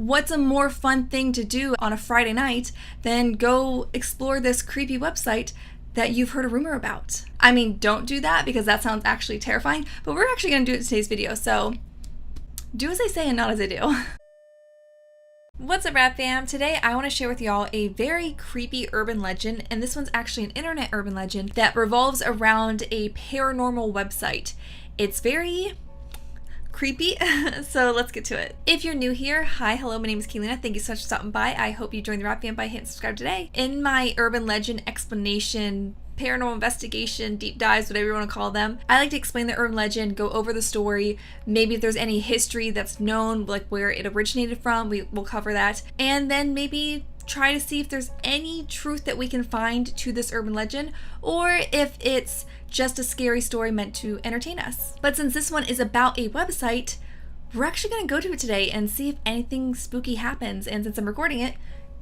what's a more fun thing to do on a Friday night than go explore this creepy website that you've heard a rumor about? I mean, don't do that because that sounds actually terrifying, but we're actually going to do it in today's video, so do as I say and not as I do. What's up, Rad Fam? Today I want to share with y'all a very creepy urban legend, and this one's actually an internet urban legend that revolves around a paranormal website. It's very creepy, so let's get to it. If you're new here, hi, hello, my name is Kaylena. Thank you so much for stopping by. I hope you joined the Rad Fam by hitting subscribe today. In my urban legend explanation, paranormal investigation, deep dives, whatever you want to call them, I like to explain the urban legend, go over the story, maybe if there's any history that's known, like where it originated from, we'll cover that, and then maybe try to see if there's any truth that we can find to this urban legend, or if it's just a scary story meant to entertain us. But since this one is about a website, we're actually going to go to it today and see if anything spooky happens, and since I'm recording it,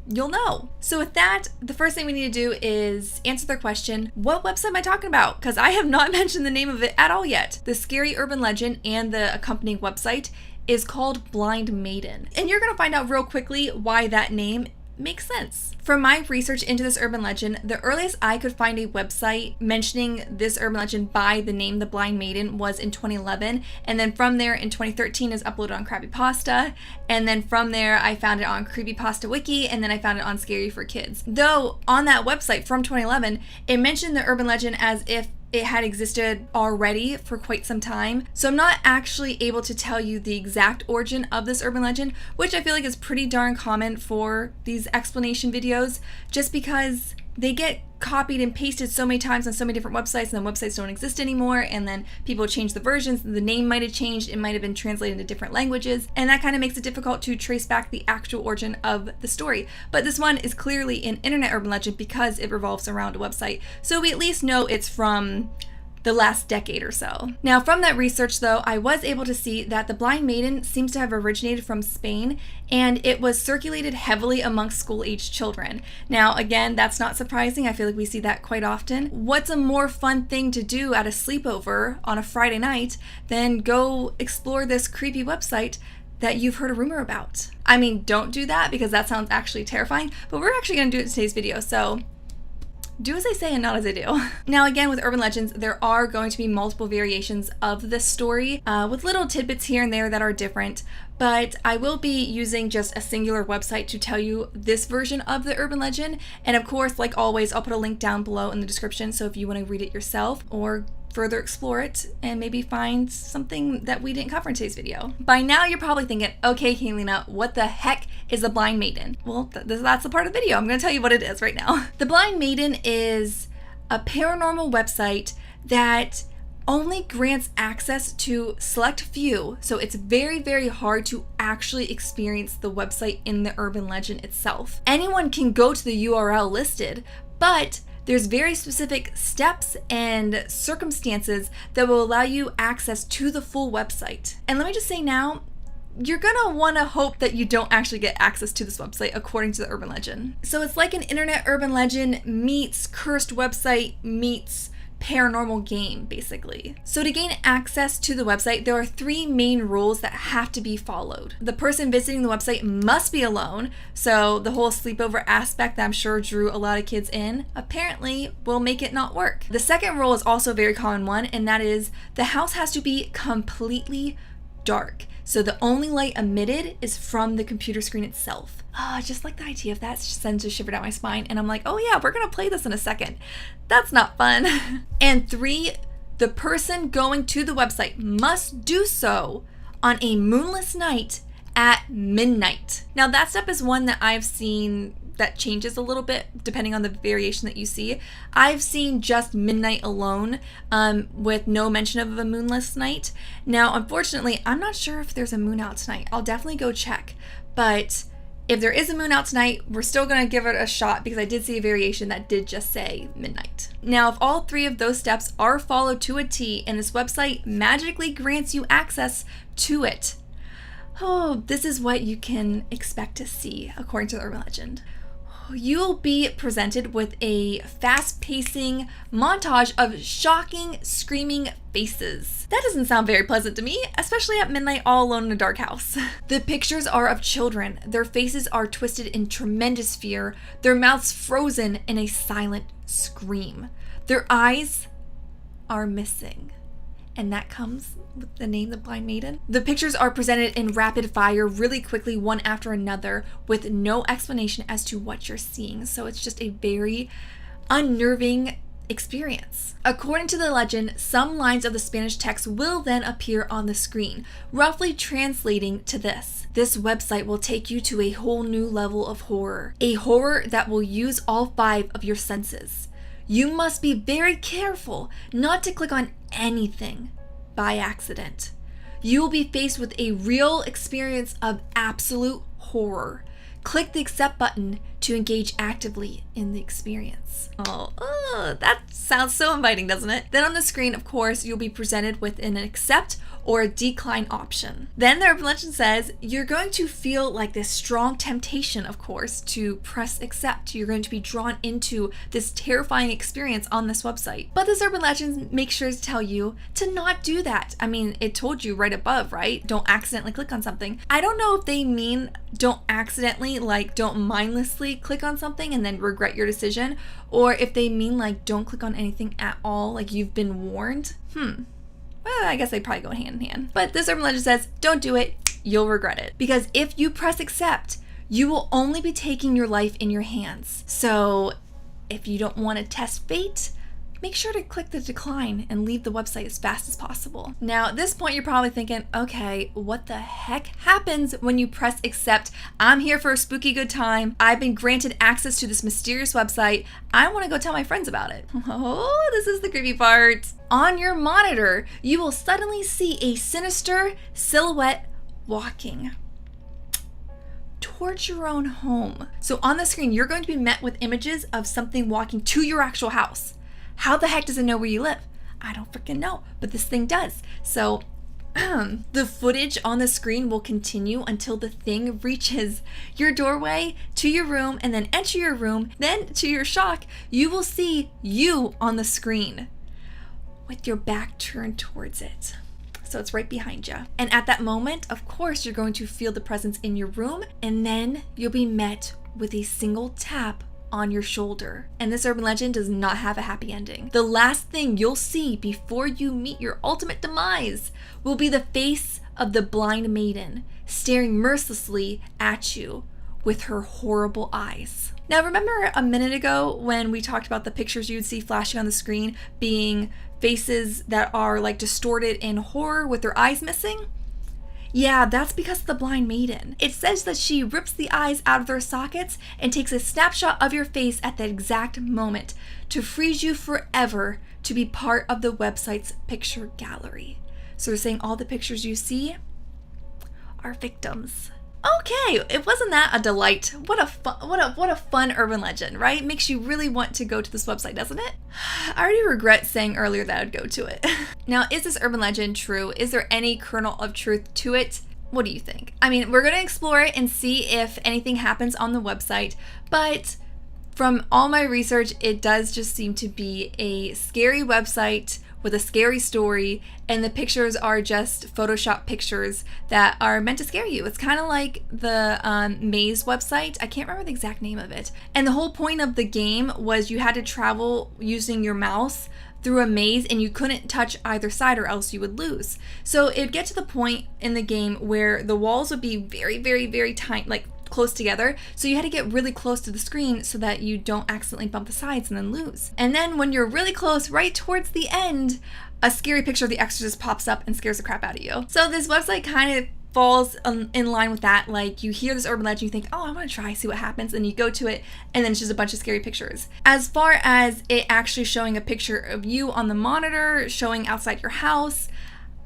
you'll know. So with that, the first thing we need to do is answer their question, what website am I talking about? Because I have not mentioned the name of it at all yet. The scary urban legend and the accompanying website is called Blind Maiden. And you're going to find out real quickly why that name makes sense. From my research into this urban legend, the earliest I could find a website mentioning this urban legend by the name The Blind Maiden was in 2011, and then from there in 2013 is uploaded on Creepypasta, and then from there I found it on Creepypasta Wiki, and then I found it on Scary for Kids. Though on that website from 2011, it mentioned the urban legend as if it had existed already for quite some time. So I'm not actually able to tell you the exact origin of this urban legend, which I feel like is pretty darn common for these explanation videos, just because they get copied and pasted so many times on so many different websites, and then websites don't exist anymore, and then people change the versions, the name might have changed, it might have been translated into different languages, and that kind of makes it difficult to trace back the actual origin of the story. But this one is clearly an internet urban legend because it revolves around a website, so we at least know it's from the last decade or so. Now, from that research though, I was able to see that the Blind Maiden seems to have originated from Spain, and it was circulated heavily amongst school-aged children. Now, again, that's not surprising. I feel like we see that quite often. What's a more fun thing to do at a sleepover on a Friday night than go explore this creepy website that you've heard a rumor about? I mean, don't do that because that sounds actually terrifying, but we're actually going to do it in today's video, so do as I say and not as I do. Now, again, with urban legends, there are going to be multiple variations of this story with little tidbits here and there that are different, but I will be using just a singular website to tell you this version of the urban legend. And of course, like always, I'll put a link down below in the description, so if you want to read it yourself or further explore it and maybe find something that we didn't cover in today's video. By now you're probably thinking, okay, Kaylena, what the heck is a Blind Maiden? Well, that's the part of the video. I'm going to tell you what it is right now. The Blind Maiden is a paranormal website that only grants access to select few, so it's very, very hard to actually experience the website in the urban legend itself. Anyone can go to the URL listed, but there's very specific steps and circumstances that will allow you access to the full website. And let me just say now, you're gonna wanna hope that you don't actually get access to this website according to the urban legend. So it's like an internet urban legend meets cursed website meets paranormal game, basically. So to gain access to the website, there are 3 main rules that have to be followed. The person visiting the website must be alone, so the whole sleepover aspect that I'm sure drew a lot of kids in apparently will make it not work. The second rule is also a very common one, and that is the house has to be completely dark. So the only light emitted is from the computer screen itself. Just like the idea of that sends a shiver down my spine, and I'm like, oh yeah, we're gonna play this in a second. That's not fun. And 3, the person going to the website must do so on a moonless night at midnight. Now that step is one that I've seen that changes a little bit depending on the variation that you see. I've seen just midnight alone with no mention of a moonless night. Now, unfortunately, I'm not sure if there's a moon out tonight. I'll definitely go check. But if there is a moon out tonight, we're still gonna give it a shot because I did see a variation that did just say midnight. Now, if all 3 of those steps are followed to a T and this website magically grants you access to it, oh, this is what you can expect to see according to the urban legend. you'll be presented with a fast-pacing montage of shocking, screaming faces. That doesn't sound very pleasant to me, especially at midnight all alone in a dark house. The pictures are of children. Their faces are twisted in tremendous fear, their mouths frozen in a silent scream. Their eyes are missing. And that comes with the name The Blind Maiden. The pictures are presented in rapid fire really quickly, one after another, with no explanation as to what you're seeing. So it's just a very unnerving experience. According to the legend, some lines of the Spanish text will then appear on the screen, roughly translating to this: this website will take you to a whole new level of horror, a horror that will use all 5 of your senses. You must be very careful not to click on anything by accident. You will be faced with a real experience of absolute horror. Click the accept button to engage actively in the experience. Oh, that sounds so inviting, doesn't it? Then on the screen, of course, you'll be presented with an accept or a decline option. Then the urban legend says you're going to feel like this strong temptation, of course, to press accept. You're going to be drawn into this terrifying experience on this website. But this urban legend makes sure to tell you to not do that. I mean, it told you right above, right? Don't accidentally click on something. I don't know if they mean don't accidentally, like don't mindlessly click on something and then regret your decision, or if they mean like don't click on anything at all, like you've been warned. Well, I guess they probably go hand in hand. But this urban legend says, don't do it, you'll regret it. Because if you press accept, you will only be taking your life in your hands. So if you don't want to test fate, make sure to click the decline and leave the website as fast as possible. Now, at this point, you're probably thinking, okay, what the heck happens when you press accept? I'm here for a spooky good time. I've been granted access to this mysterious website. I want to go tell my friends about it. Oh, this is the creepy part. On your monitor, you will suddenly see a sinister silhouette walking towards your own home. So on the screen, you're going to be met with images of something walking to your actual house. How the heck does it know where you live? I don't freaking know, but this thing does. So the footage on the screen will continue until the thing reaches your doorway to your room and then enter your room. Then, to your shock, you will see you on the screen with your back turned towards it. So it's right behind you. And at that moment, of course, you're going to feel the presence in your room, and then you'll be met with a single tap on your shoulder. And this urban legend does not have a happy ending. The last thing you'll see before you meet your ultimate demise will be the face of the blind maiden staring mercilessly at you with her horrible eyes. Now, remember a minute ago when we talked about the pictures you'd see flashing on the screen being faces that are like distorted in horror with their eyes missing? Yeah, that's because of the blind maiden. It says that she rips the eyes out of their sockets and takes a snapshot of your face at that exact moment to freeze you forever to be part of the website's picture gallery. So they're saying all the pictures you see are victims. Okay, it wasn't that a delight? What a fun urban legend, right? Makes you really want to go to this website, doesn't it? I already regret saying earlier that I'd go to it. Now, is this urban legend true? Is there any kernel of truth to it? What do you think? I mean, we're gonna explore it and see if anything happens on the website, but from all my research, it does just seem to be a scary website with a scary story, and the pictures are just Photoshop pictures that are meant to scare you. It's kind of like the Maze website. I can't remember the exact name of it. And the whole point of the game was you had to travel using your mouse through a maze, and you couldn't touch either side or else you would lose. So it'd get to the point in the game where the walls would be very, very, very tight, like close together, so you had to get really close to the screen so that you don't accidentally bump the sides and then lose. And then when you're really close, right towards the end, a scary picture of the Exorcist pops up and scares the crap out of you. So this website kind of falls in line with that. Like, you hear this urban legend, you think, oh, I want to try, see what happens, and you go to it, and then it's just a bunch of scary pictures. As far as it actually showing a picture of you on the monitor, showing outside your house,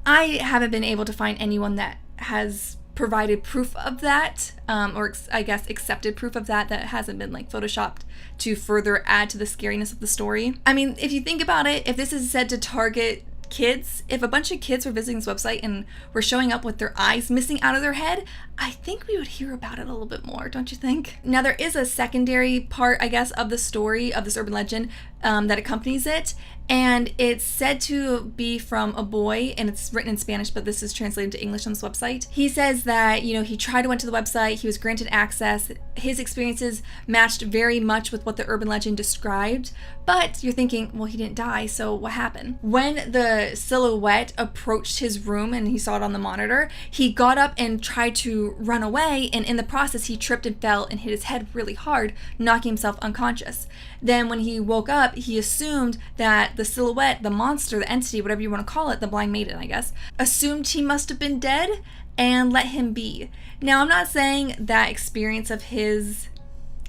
I haven't been able to find anyone that has provided proof of that, or I guess accepted proof of that hasn't been like photoshopped to further add to the scariness of the story. I mean, if you think about it, if this is said to target kids, if a bunch of kids were visiting this website and were showing up with their eyes missing out of their head, I think we would hear about it a little bit more, don't you think? Now, there is a secondary part, I guess, of the story of this urban legend that accompanies it, and it's said to be from a boy, and it's written in Spanish, but this is translated to English on this website. He says that, you know, he tried to went to the website, he was granted access, his experiences matched very much with what the urban legend described, but you're thinking, well, he didn't die, so what happened? When the silhouette approached his room and he saw it on the monitor, he got up and tried to run away, and in the process, he tripped and fell and hit his head really hard, knocking himself unconscious. Then when he woke up, he assumed that the silhouette, the monster, the entity, whatever you want to call it, the blind maiden, I guess, assumed he must have been dead and let him be. Now, I'm not saying that experience of his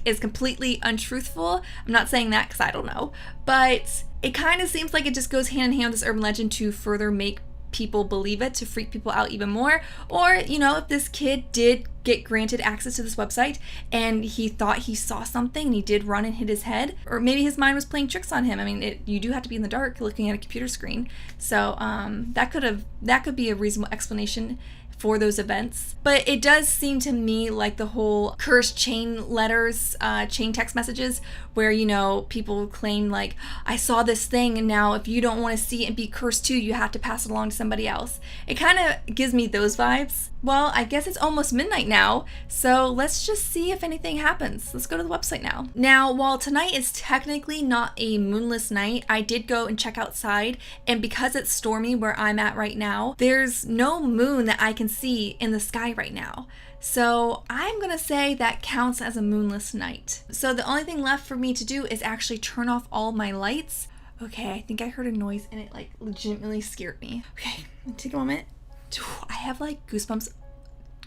is completely untruthful. I'm not saying that because I don't know, but it kind of seems like it just goes hand in hand with this urban legend to further make people believe it, to freak people out even more. Or, you know, if this kid did get granted access to this website and he thought he saw something and he did run and hit his head, or maybe his mind was playing tricks on him. I mean, you do have to be in the dark looking at a computer screen, so that could be a reasonable explanation for those events. But it does seem to me like the whole cursed chain letters, chain text messages, where, you know, people claim like, I saw this thing and now if you don't want to see it and be cursed too, you have to pass it along to somebody else. It kind of gives me those vibes. Well, I guess it's almost midnight now, so let's just see if anything happens. Let's go to the website now. Now, while tonight is technically not a moonless night, I did go and check outside, and because it's stormy where I'm at right now, there's no moon that I can see in the sky right now. So I'm gonna say that counts as a moonless night. So the only thing left for me to do is actually turn off all my lights. Okay, I think I heard a noise and it like legitimately scared me. Okay, take a moment. I have like goosebumps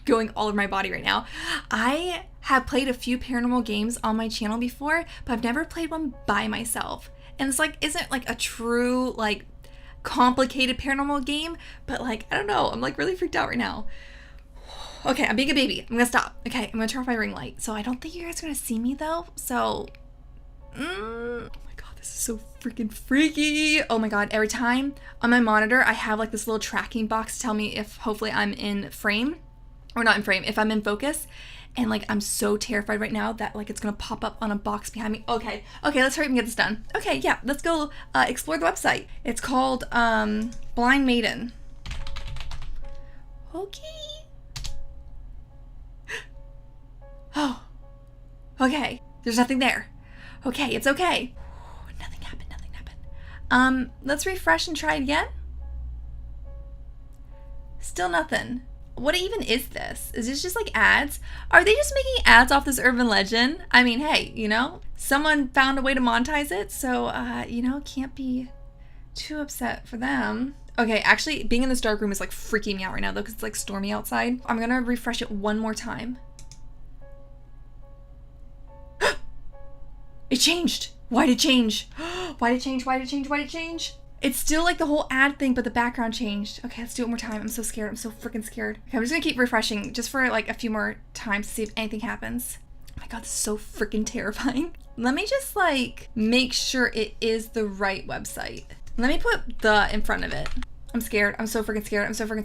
going all over my body right now. I have played a few paranormal games on my channel before, but I've never played one by myself. And it's like, isn't like a true like complicated paranormal game, but like, I don't know, I'm like really freaked out right now. Okay, I'm being a baby. I'm gonna stop. Okay, I'm gonna turn off my ring light. So I don't think you guys are gonna see me though. So, oh my god, this is so freaking freaky. Oh my god, every time on my monitor, I have like this little tracking box to tell me if hopefully I'm in frame, or not in frame, if I'm in focus. And like, I'm so terrified right now that like it's gonna pop up on a box behind me. Okay, let's hurry up and get this done. Okay, yeah, let's go explore the website. It's called Blind Maiden. Okay. Oh, okay, there's nothing there. Okay, it's okay. Nothing happened. Let's refresh and try it again. Still nothing. What even is this? Is this just like ads? Are they just making ads off this urban legend? I mean, hey, you know, someone found a way to monetize it, so, you know, can't be too upset for them. Okay, actually, being in this dark room is like freaking me out right now though, because it's like stormy outside. I'm gonna refresh it one more time. It changed. Why did it change? Why did it change? It's still like the whole ad thing, but the background changed. Okay, let's do it one more time. I'm so scared. I'm so freaking scared. Okay, I'm just gonna keep refreshing just for like a few more times to see if anything happens. Oh my god, this is so freaking terrifying. Let me just like make sure it is the right website. Let me put the in front of it. I'm scared. I'm so freaking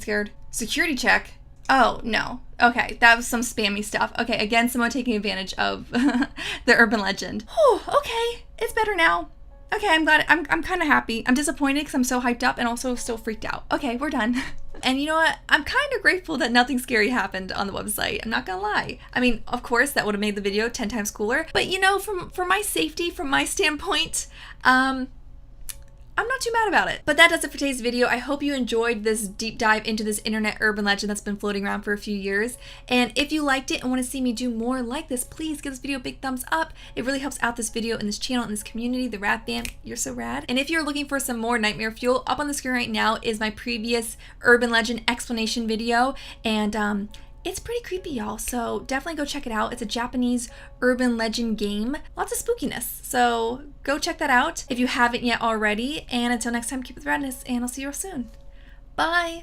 scared. Security check. Oh, no. Okay, that was some spammy stuff. Okay, again, someone taking advantage of the urban legend. Oh, okay. It's better now. Okay, I'm glad. I'm kind of happy. I'm disappointed because I'm so hyped up and also still freaked out. Okay, we're done. And you know what? I'm kind of grateful that nothing scary happened on the website. I'm not gonna lie. I mean, of course, that would have made the video 10 times cooler. But you know, for my safety, from my standpoint, I'm not too mad about it. But that does it for today's video. I hope you enjoyed this deep dive into this internet urban legend that's been floating around for a few years. And if you liked it and want to see me do more like this, please give this video a big thumbs up. It really helps out this video and this channel and this community, the Rad Fam. You're so rad. And if you're looking for some more nightmare fuel, up on the screen right now is my previous urban legend explanation video. And it's pretty creepy, y'all, so definitely go check it out. It's a Japanese urban legend game. Lots of spookiness, so go check that out if you haven't yet already. And until next time, keep it with the radness, and I'll see you real soon. Bye!